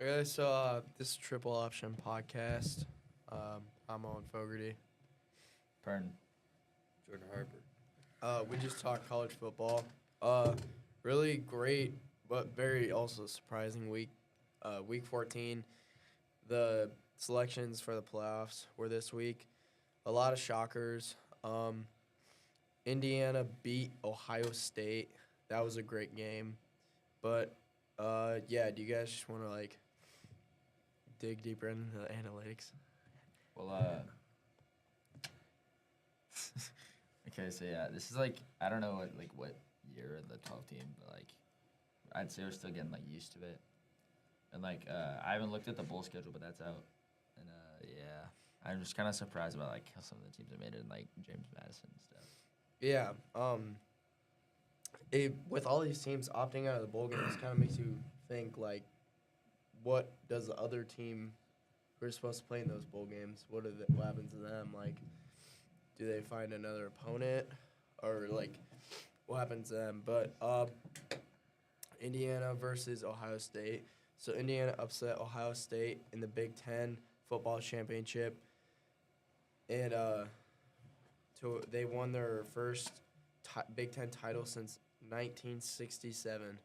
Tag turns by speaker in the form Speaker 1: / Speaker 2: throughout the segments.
Speaker 1: Okay, so this is Triple Option Podcast. I'm Owen Fogarty.
Speaker 2: Pern.
Speaker 3: Jordan Harper.
Speaker 1: We just talked college football. Uh, really great, but very also surprising week. Week 14. The selections for the playoffs were this week. A lot of shockers. Indiana beat Ohio State. That was a great game. But yeah, do you guys just want to dig deeper into the analytics?
Speaker 2: Well, okay, so yeah, this is I don't know what year of the 12 team, but I'd say we're still getting used to it. And I haven't looked at the bowl schedule, but that's out. And yeah, I'm just kind of surprised about how some of the teams have made it in James Madison and stuff.
Speaker 1: Yeah. With all these teams opting out of the bowl games, kind of makes you think what does the other team who are supposed to play in those bowl games? What happens to them? Do they find another opponent, or what happens to them? But Indiana versus Ohio State. So Indiana upset Ohio State in the Big Ten football championship, and they won their first Big Ten title since 1967.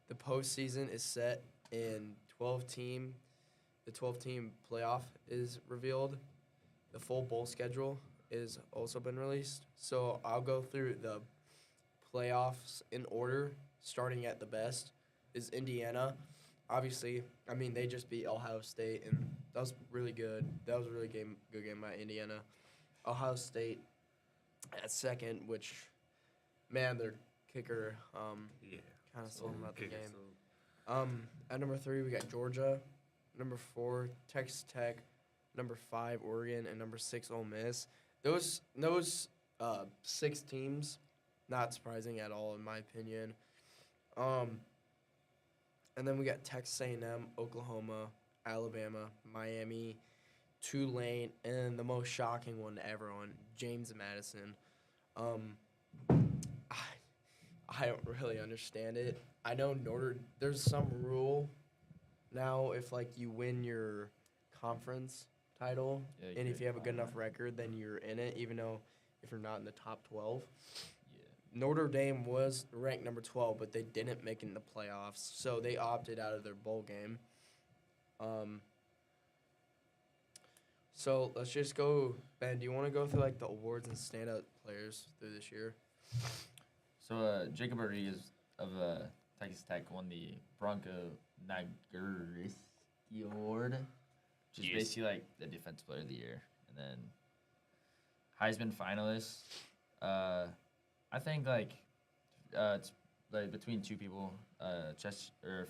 Speaker 1: The postseason is set in 12-team. The 12-team playoff is revealed. The full bowl schedule is also been released. So I'll go through the playoffs in order, starting at the best is Indiana. Obviously, I mean, they just beat Ohio State, and that was really good. That was a really good game by Indiana. Ohio State at second, which, man, their kicker kind of sold them out the game. At number 3, we got Georgia. Number 4, Texas Tech. Number 5, Oregon, and number 6, Ole Miss. Those 6 teams, not surprising at all in my opinion. And then we got Texas A&M, Oklahoma, Alabama, Miami, Tulane, and the most shocking one to everyone, James Madison. I don't really understand it. I know there's some rule now if you win your conference title, and if you have a good enough record, then you're in it, even though if you're not in the top 12. Notre Dame was ranked number 12, but they didn't make it in the playoffs, so they opted out of their bowl game. So let's just go. Ben, do you want to go through the awards and standout players through this year?
Speaker 2: So Jacob Rodriguez of Texas Tech won the Bronco Nagurski Award, which is basically the defensive player of the year. And then Heisman finalists. I think it's between two people,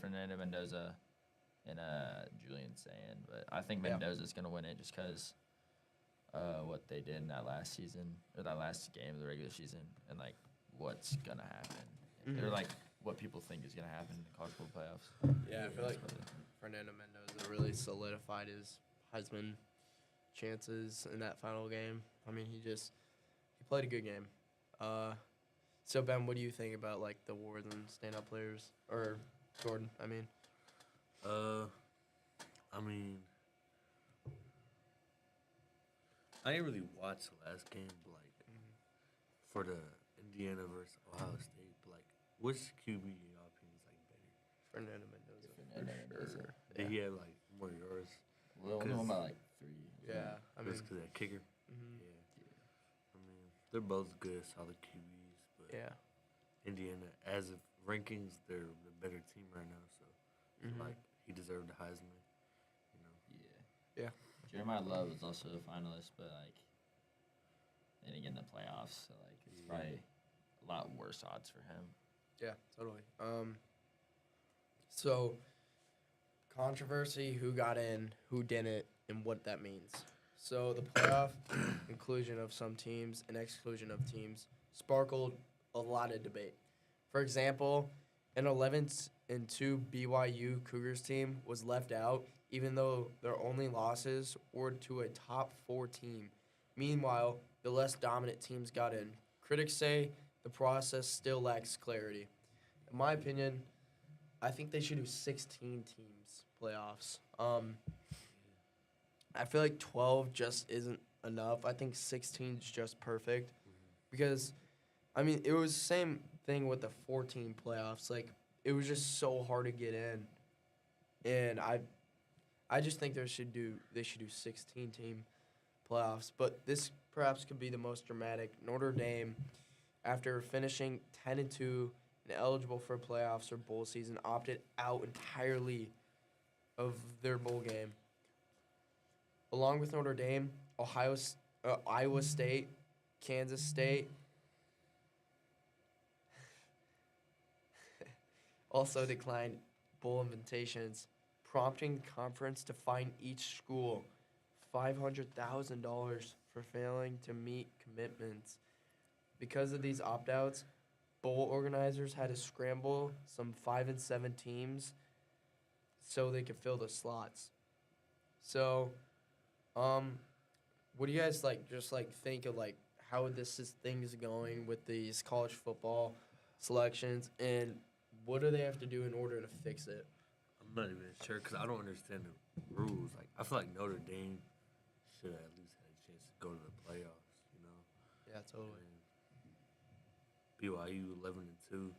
Speaker 2: Fernando Mendoza and Julian Sand, but I think Mendoza's gonna win it just because what they did in that last season or that last game of the regular season, and what's gonna happen, or what people think is gonna happen in the college football playoffs.
Speaker 1: Yeah, I feel like Fernando Mendoza really solidified his Heisman chances in that final game. I mean, he played a good game. So Ben, what do you think about the awards and standout players, or Jordan? I mean,
Speaker 3: I didn't really watch the last game, but for the Indiana versus Ohio State, but which QB in your opinion is better?
Speaker 1: Fernando Mendoza.
Speaker 2: Fernando
Speaker 1: For sure.
Speaker 3: Did he have more yards?
Speaker 2: Well, only won by 3.
Speaker 1: Yeah, I mean,
Speaker 3: Just because that kicker.
Speaker 1: mhm.
Speaker 3: Yeah. I mean, they're both good, solid QBs, but
Speaker 1: Yeah.
Speaker 3: Indiana, as of rankings, they're the better team right now. So,
Speaker 1: Mhm.
Speaker 3: he deserved the Heisman.
Speaker 1: Yeah.
Speaker 2: Jeremiah Love was also a finalist, but they didn't get in the playoffs, so it's probably a lot worse odds for him.
Speaker 1: Yeah, totally. So controversy: who got in, who didn't, and what that means. So the playoff inclusion of some teams and exclusion of teams sparkled a lot of debate. For example, an 11-2 BYU Cougars team was left out, even though their only losses were to a top 4 team. Meanwhile, the less dominant teams got in. Critics say the process still lacks clarity. In my opinion, I think they should do 16 teams playoffs. I feel like 12 just isn't enough. I think 16 is just perfect because, I mean, it was the same thing with the 14 playoffs. Like, it was just so hard to get in, and I just think they should do 16 team playoffs. But this perhaps could be the most dramatic. Notre Dame, after finishing 10-2 and eligible for playoffs or bowl season, opted out entirely of their bowl game. Along with Notre Dame, Iowa State, Kansas State also declined bowl invitations, prompting the conference to fine each school $500,000 for failing to meet commitments. Because of these opt-outs, bowl organizers had to scramble some 5 and 7 teams so they could fill the slots. So, what do you guys think of how things going with these college football selections, and what do they have to do in order to fix it?
Speaker 3: I'm not even sure because I don't understand the rules. Like, I feel like Notre Dame should have at least had a chance to go to the playoffs. You know.
Speaker 1: Yeah, totally.
Speaker 3: And BYU 11-2.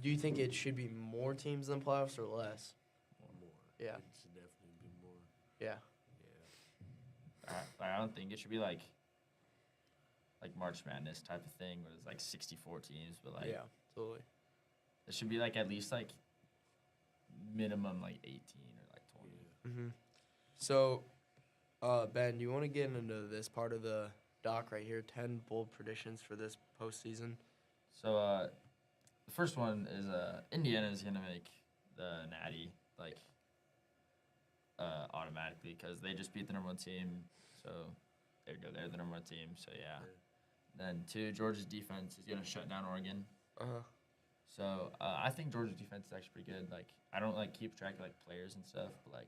Speaker 1: Do you think it should be more teams than playoffs or less?
Speaker 3: More?
Speaker 1: Yeah.
Speaker 3: It should definitely be more.
Speaker 1: Yeah.
Speaker 3: Yeah.
Speaker 2: I don't think it should be like March Madness type of thing where there's like 64 teams, but like
Speaker 1: Yeah, totally.
Speaker 2: it should be like at least like minimum like 18 or like 20.
Speaker 3: Yeah.
Speaker 1: Mm-hmm. So, Ben, do you want to get into this part of the doc right here? 10 bold predictions for this postseason.
Speaker 2: So the first one is Indiana is gonna make the Natty automatically because they just beat the number 1 team. So there you go, they're the number 1 team. So yeah. Then 2, Georgia's defense is gonna shut down Oregon. So I think Georgia's defense is actually pretty good. Like I don't keep track of players and stuff, but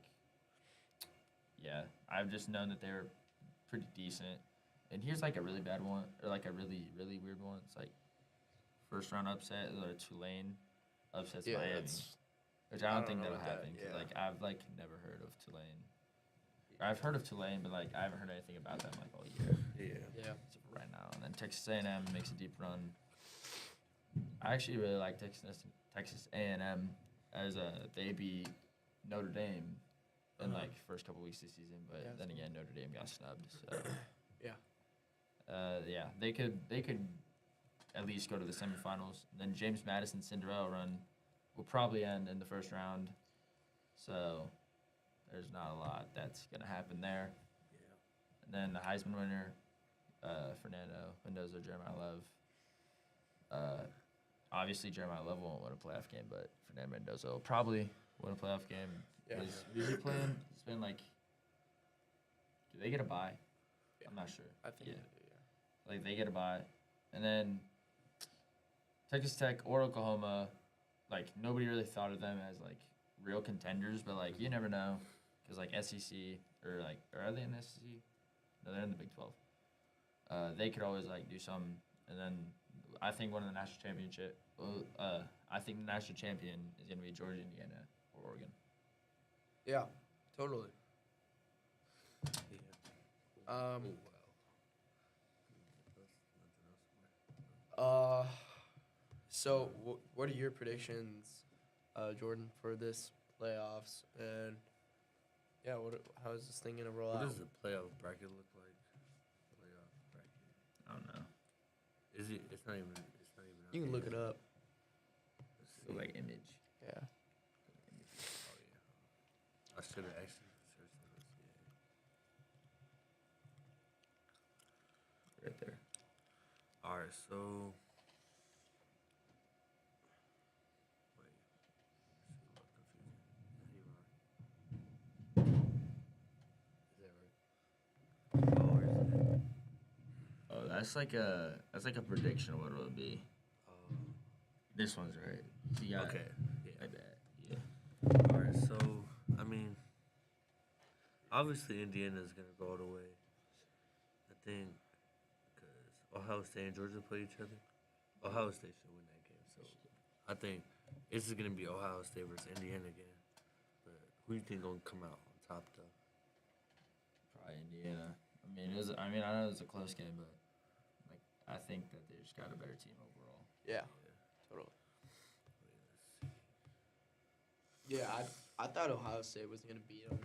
Speaker 2: yeah, I've just known that they're pretty decent. And here's a really bad one or a really really weird one. It's first round upset or Tulane upsets Miami, which I don't think that'll happen. Cause, I've never heard of Tulane. Or I've heard of Tulane, but I haven't heard anything about them all year.
Speaker 1: Yeah.
Speaker 2: So for right now, and then Texas A&M makes a deep run. I actually really like Texas A&M as they beat Notre Dame in first couple weeks of the season, but then again Notre Dame got snubbed. So yeah, they could at least go to the semifinals. And then James Madison's Cinderella run will probably end in the first round. So there's not a lot that's gonna happen there. And then the Heisman winner, Fernando Mendoza, Jeremiah Love. Obviously, Jeremiah Love won't win a playoff game, but Fernando Mendoza will probably win a playoff game.
Speaker 1: Yeah.
Speaker 2: Is he playing? It's been do they get a bye?
Speaker 1: Yeah.
Speaker 2: I'm not sure.
Speaker 1: I think.
Speaker 2: Yeah. They get a bye. And then Texas Tech or Oklahoma, nobody really thought of them as, real contenders, but, you never know. Because, SEC, or are they in the SEC? No, they're in the Big 12. They could always, do something. And then I think one of the national championship, I think the national champion is going to be Georgia, Indiana, or Oregon.
Speaker 1: Yeah, totally.
Speaker 3: Oh, wow.
Speaker 1: So what are your predictions, Jordan, for this playoffs? And yeah, how is this thing gonna roll
Speaker 3: What
Speaker 1: out?
Speaker 3: does the playoff bracket look like? Playoff bracket.
Speaker 2: I don't know.
Speaker 3: Is it? It's not even.
Speaker 1: You can look it up.
Speaker 2: So, image.
Speaker 1: Yeah.
Speaker 3: Oh yeah. I should have actually searched this. Yeah.
Speaker 2: Right there.
Speaker 3: All right. So. Wait. Is that right? Oh, is it?
Speaker 2: Oh, that's a prediction of what it'll be. This one's right. So you got
Speaker 3: Okay.
Speaker 2: I bet. Yeah.
Speaker 3: All right. So I mean, obviously Indiana's gonna go all the way. I think because Ohio State and Georgia play each other. Ohio State should win that game. So I think This is gonna be Ohio State versus Indiana again. But who do you think gonna come out on top though?
Speaker 2: Probably Indiana. I mean, I know it was a close game, but like I think that they just got a better team overall.
Speaker 1: Yeah, totally. Yeah, I thought Ohio State was gonna beat them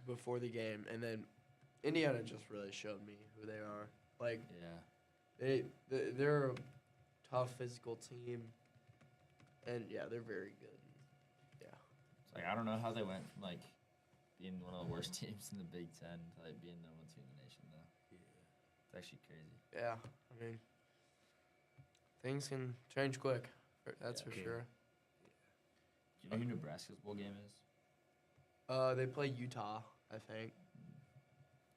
Speaker 1: before the game, and then Indiana just really showed me who they are. Like
Speaker 2: Yeah.
Speaker 1: they're a tough physical team, and yeah, they're very good. Yeah,
Speaker 2: It's like I don't know how they went from like being one of the worst teams in the Big Ten to like being number 1 team in the nation though.
Speaker 3: Yeah.
Speaker 2: It's actually crazy.
Speaker 1: yeah. I mean, things can change quick. That's
Speaker 2: Yeah.
Speaker 1: for
Speaker 3: Okay.
Speaker 1: sure.
Speaker 2: Do you know who Nebraska's bowl game is?
Speaker 1: They play Utah, I think.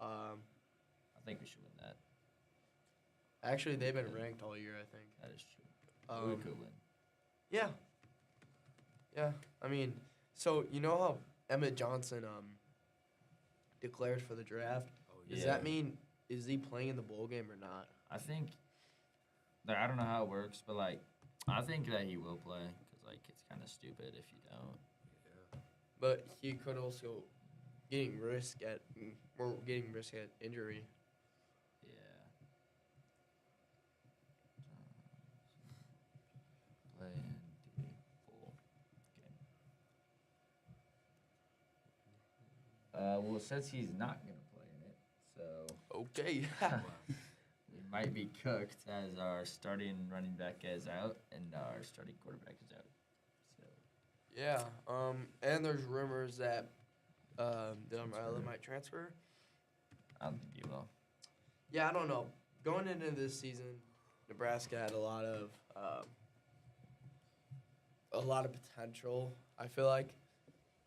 Speaker 2: I think we should win that.
Speaker 1: Actually, they've been ranked all year, I think.
Speaker 2: That is true. We could win.
Speaker 1: Yeah. Yeah. I mean, so you know how Emmett Johnson declared for the draft?
Speaker 3: Oh
Speaker 1: Does
Speaker 2: Yeah.
Speaker 1: that mean is he playing in the bowl game or not?
Speaker 2: I think. Like, I don't know how it works, but like, I think that he will play because like it's kind of stupid if you don't.
Speaker 3: Yeah.
Speaker 1: But he could also getting risk at injury.
Speaker 2: Yeah. Play in the bowl game. Well, since he's not gonna play in it, so
Speaker 1: Okay.
Speaker 2: we might be cooked as our starting running back is out and our starting quarterback is out. So
Speaker 1: Yeah. And there's rumors that Dumbrella might transfer.
Speaker 2: I don't think he will.
Speaker 1: Yeah, I don't know. Going into this season, Nebraska had a lot of potential, I feel like.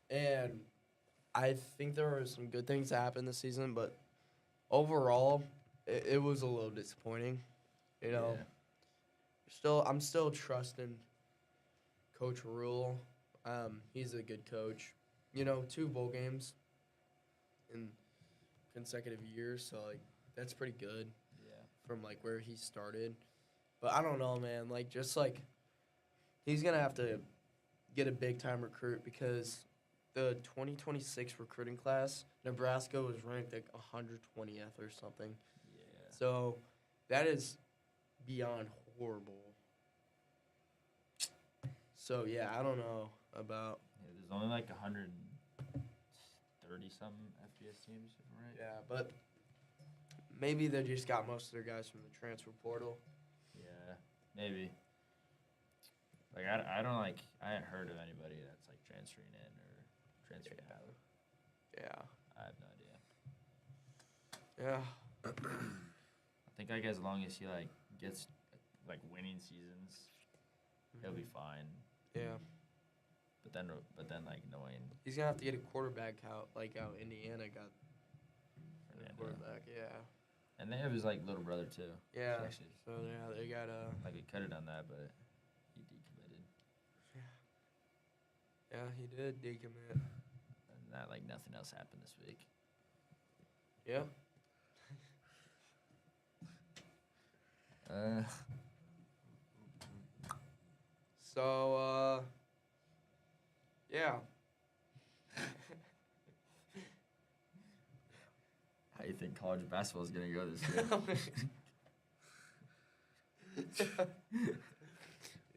Speaker 1: And I think there were some good things that happened this season, but overall, it was a little disappointing. You know, I'm still trusting Coach Rule. He's a good coach. You know, 2 bowl games in consecutive years, so like that's pretty good
Speaker 2: Yeah.
Speaker 1: from like where he started. But I don't know, man. Like just like he's gonna have to get a big time recruit because the 2026 recruiting class, Nebraska was ranked like 120th or something.
Speaker 2: Yeah.
Speaker 1: So that is beyond horrible. So yeah, I don't know about
Speaker 2: Yeah, there's only like 130 something FBS teams, if I'm right?
Speaker 1: yeah, but maybe they just got most of their guys from the transfer portal.
Speaker 2: Yeah, maybe. Like I don't like I haven't heard of anybody that's like transferring in or transferring out.
Speaker 1: Yeah.
Speaker 2: I have no idea.
Speaker 1: Yeah.
Speaker 2: I think like as long as he like gets like winning seasons, he'll be fine.
Speaker 1: Yeah.
Speaker 2: But then like knowing
Speaker 1: He's gonna have to get a quarterback out like how Indiana got a
Speaker 2: Fernando.
Speaker 1: quarterback. Yeah.
Speaker 2: And they have his like little brother too.
Speaker 1: Yeah.
Speaker 2: Actually,
Speaker 1: So yeah, they got
Speaker 2: like we could have done that, but he decommitted,
Speaker 1: yeah, he did decommit.
Speaker 2: and that like nothing else happened this week.
Speaker 1: Yeah. So yeah.
Speaker 2: How you think college basketball is gonna go this year?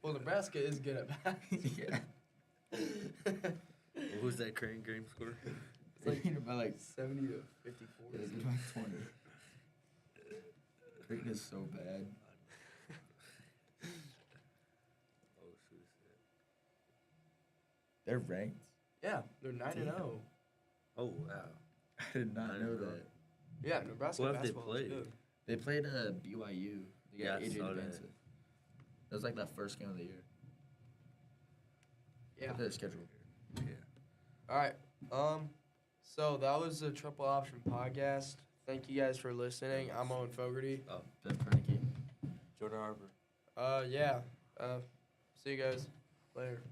Speaker 1: Well, Nebraska is good at basketball.
Speaker 2: Yeah.
Speaker 3: What was that current game score?
Speaker 1: It's like
Speaker 2: about like
Speaker 1: 70 to 54.
Speaker 2: Yeah, it's about 20. Creighton is so bad.
Speaker 3: Oh shoot!
Speaker 2: They're ranked.
Speaker 1: Yeah, they're 9-0.
Speaker 3: Oh wow!
Speaker 2: I did not know that.
Speaker 1: Yeah, Nebraska
Speaker 3: Who have they
Speaker 1: basketball is
Speaker 3: played?
Speaker 1: good.
Speaker 2: They played BYU. They
Speaker 3: Yeah,
Speaker 2: got
Speaker 3: I
Speaker 2: AJ
Speaker 3: saw that.
Speaker 2: Depensah. That was like that first game of the year.
Speaker 1: Yeah.
Speaker 2: Look at their schedule.
Speaker 3: Yeah.
Speaker 1: All right. So that was the Triple Option Podcast. Thank you guys for listening. I'm Owen Fogarty.
Speaker 2: Ben Pernicki.
Speaker 3: Jordan Harbor.
Speaker 1: Yeah. See you guys later.